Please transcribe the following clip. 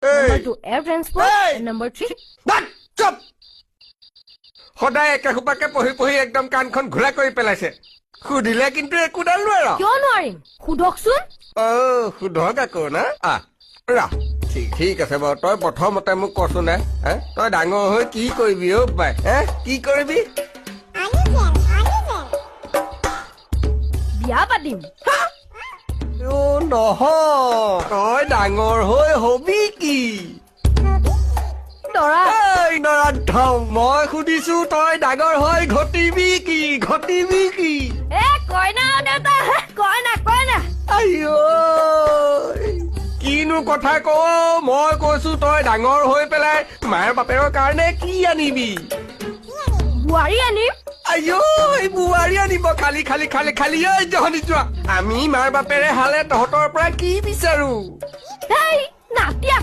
Number 2, air transport. And number 3. চুপ সদায় একে সোপাকে পঢ়ি একদম কাণখন ঘোলা কৰি পেলাইছে সুধিলে কিন্তু একোডাল নোৱাৰ কিয় নোৱাৰিম সুধকচোন সুধক আকৌ না ৰা ঠিক আছে বাৰু তই প্ৰথমতে মোক কচোন তই ডাঙৰ হৈ কি কৰিবি অ' পাই কি কৰিবি বিয়া পাতিম নহয় তই ডাঙৰ হৈ হবি কি দৰা মই সুধিছো তই ডাঙৰ হৈ ঘটিবি কি কইনা দেউতা কইনা কিনো কথা ক মই কৈছো তই ডাঙৰ হৈ পেলাই মাৰ বাপেৰৰ কাৰণে কি আনিবি বোৱাৰী আনিম এই বোৱাৰী আনিব খালি ঐ জহনি যোৱা আমি মাৰ বাপেৰে হালে তহঁতৰ পৰা কি বিচাৰো নাতিয়া